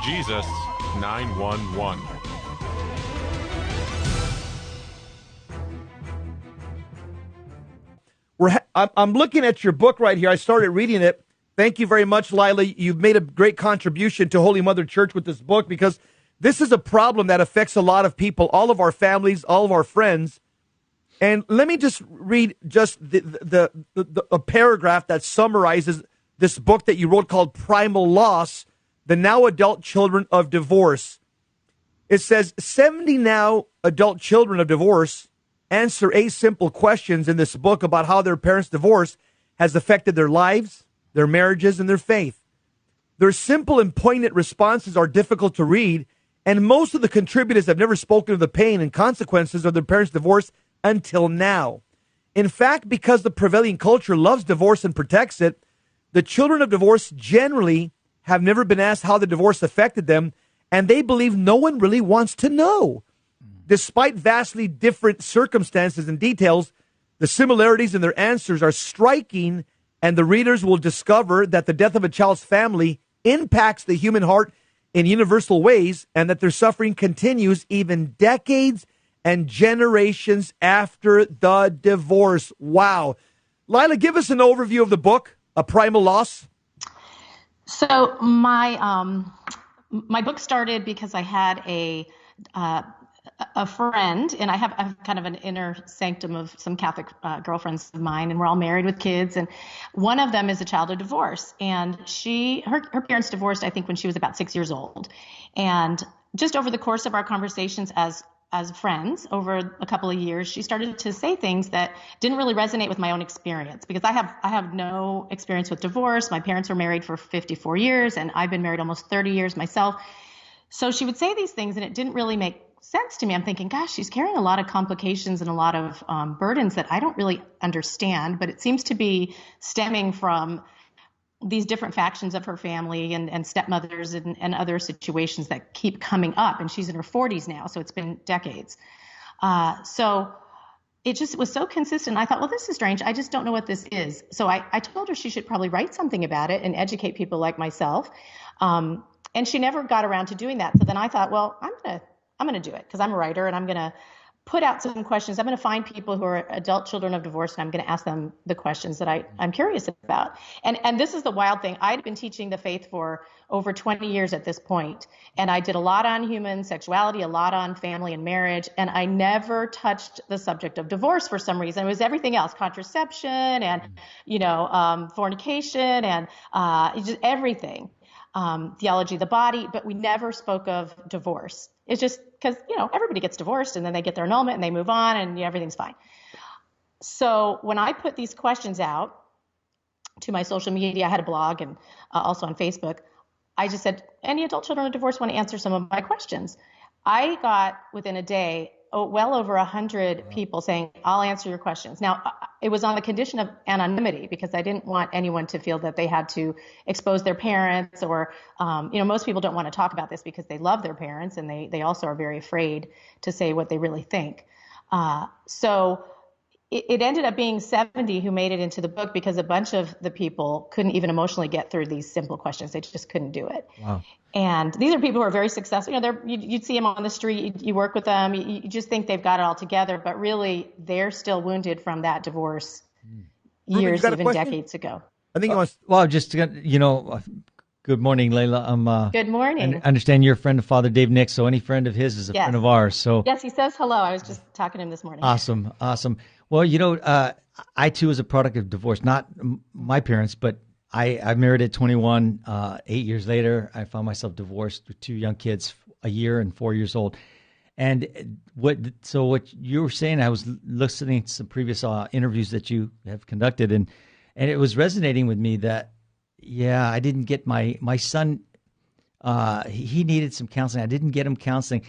Jesus 911. I'm looking at your book right here. I started reading it. Thank you very much, Leila. You've made a great contribution to Holy Mother Church with this book, because this is a problem that affects a lot of people, all of our families, all of our friends. And let me just read just a paragraph that summarizes this book that you wrote called Primal Loss, the now adult children of divorce. It says 70 now adult children of divorce answer 8 simple questions in this book about how their parents' divorce has affected their lives, their marriages, and their faith. Their simple and poignant responses are difficult to read, and most of the contributors have never spoken of the pain and consequences of their parents' divorce until now. In fact, because the prevailing culture loves divorce and protects it, the children of divorce generally have never been asked how the divorce affected them, and they believe no one really wants to know. Despite vastly different circumstances and details, the similarities in their answers are striking, and the readers will discover that the death of a child's family impacts the human heart in universal ways, and that their suffering continues even decades and generations after the divorce. Wow. Leila, give us an overview of the book, A Primal Loss. So my book started because I had a friend, and I have kind of an inner sanctum of some Catholic girlfriends of mine, and we're all married with kids. And one of them is a child of divorce, and her parents divorced, I think, when she was about 6 years old. And just over the course of our conversations as friends over a couple of years, she started to say things that didn't really resonate with my own experience, because I have no experience with divorce. My parents were married for 54 years, and I've been married almost 30 years myself. So she would say these things, and it didn't really make sense to me. I'm thinking, gosh, she's carrying a lot of complications and a lot of burdens that I don't really understand, but it seems to be stemming from these different factions of her family and stepmothers and other situations that keep coming up. And she's in her 40s now, so it's been decades. So it just was so consistent. I thought, well, this is strange. I just don't know what this is. So I told her she should probably write something about it and educate people like myself. And she never got around to doing that. So then I thought, well, I'm going to do it, because I'm a writer, and I'm going to put out some questions. I'm going to find people who are adult children of divorce, and I'm going to ask them the questions that I'm curious about. And this is the wild thing. I'd been teaching the faith for over 20 years at this point, and I did a lot on human sexuality, a lot on family and marriage, and I never touched the subject of divorce for some reason. It was everything else, contraception and, fornication and just everything, theology of the body, but we never spoke of divorce. It's just because, everybody gets divorced, and then they get their annulment and they move on, and everything's fine. So when I put these questions out to my social media, I had a blog and also on Facebook, I just said, any adult children of divorce want to answer some of my questions? I got, within a day, well over 100 people saying, I'll answer your questions. Now, it was on the condition of anonymity, because I didn't want anyone to feel that they had to expose their parents, or, most people don't want to talk about this because they love their parents, and they also are very afraid to say what they really think. So it ended up being 70 who made it into the book, because a bunch of the people couldn't even emotionally get through these simple questions. They just couldn't do it. Wow. And these are people who are very successful. You'd see them on the street, you work with them, you just think they've got it all together, but really they're still wounded from that divorce years, even decades ago. I think good morning, Leila. Good morning. I understand you're a friend of Father Dave Nix, so any friend of his is a friend of ours. So yes, he says hello. I was just talking to him this morning. Awesome. Well, I too was a product of divorce, not my parents, but I married at 21. 8 years later, I found myself divorced with 2 young kids, a year and 4 years old. And what you were saying, I was listening to some previous interviews that you have conducted, and it was resonating with me that, I didn't get my son. He needed some counseling. I didn't get him counseling,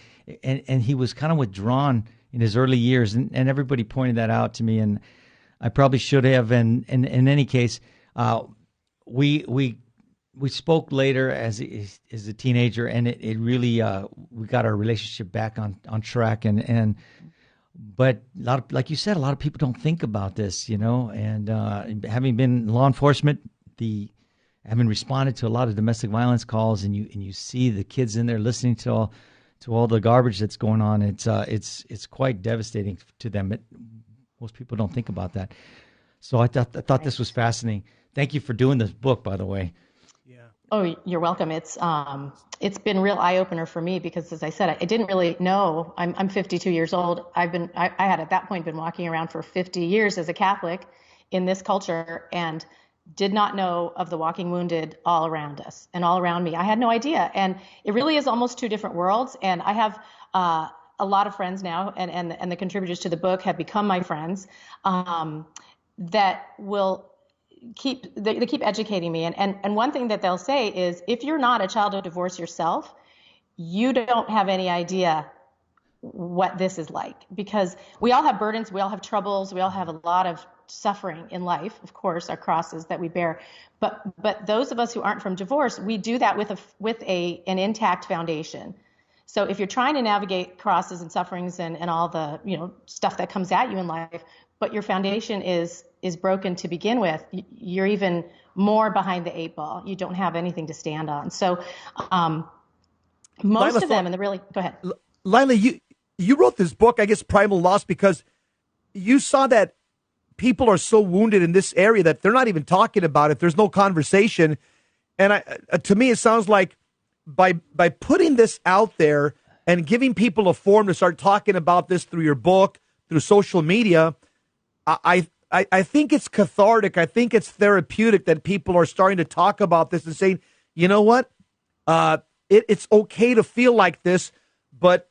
and he was kind of withdrawn in his early years, and everybody pointed that out to me, and I probably should have. And in any case, we spoke later as a teenager, and it really we got our relationship back on track, but a lot of, like you said, a lot of people don't think about this, and having been in law enforcement, the having responded to a lot of domestic violence calls, and you see the kids in there listening to all the garbage that's going on. It's quite devastating to them. Most people don't think about that. So I thought this was fascinating. Thank you for doing this book, by the way. Oh, you're welcome. It's been a real eye opener for me because, as I said, I didn't really know. I'm 52 years old. I had at that point been walking around for 50 years as a Catholic in this culture and did not know of the walking wounded all around us and all around me. I had no idea, and it really is almost two different worlds. And I have a lot of friends now, and the contributors to the book have become my friends that will. They keep educating me. And one thing that they'll say is, if you're not a child of divorce yourself, you don't have any idea what this is like, because we all have burdens, we all have troubles, we all have a lot of suffering in life, of course, our crosses that we bear. But those of us who aren't from divorce, we do that with an intact foundation. So if you're trying to navigate crosses and sufferings and all the stuff that comes at you in life, but your foundation is broken to begin with, you're even more behind the eight ball. You don't have anything to stand on. So most Leila, of them, and go ahead. Leila, you wrote this book, I guess, Primal Loss, because you saw that people are so wounded in this area that they're not even talking about it. There's no conversation. And to me, it sounds like by putting this out there and giving people a forum to start talking about this through your book, through social media, I think it's cathartic. I think it's therapeutic that people are starting to talk about this and saying, you know what, it's okay to feel like this, but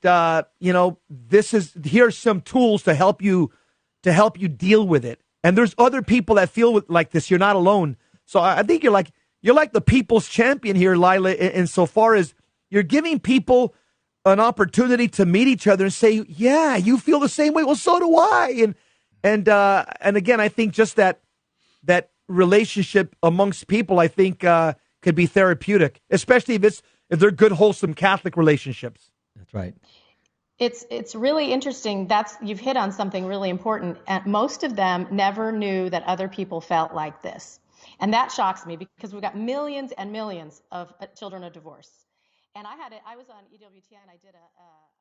here's some tools to help you deal with it. And there's other people that feel like this. You're not alone. So I think you're like the people's champion here, Leila, insofar as you're giving people an opportunity to meet each other and say, yeah, you feel the same way. Well, so do I. And again, I think just that relationship amongst people, I think, could be therapeutic, especially if they're good, wholesome Catholic relationships. That's right. It's really interesting. You've hit on something really important. And most of them never knew that other people felt like this. And that shocks me because we've got millions and millions of children of divorce. And I was on EWTN. I did a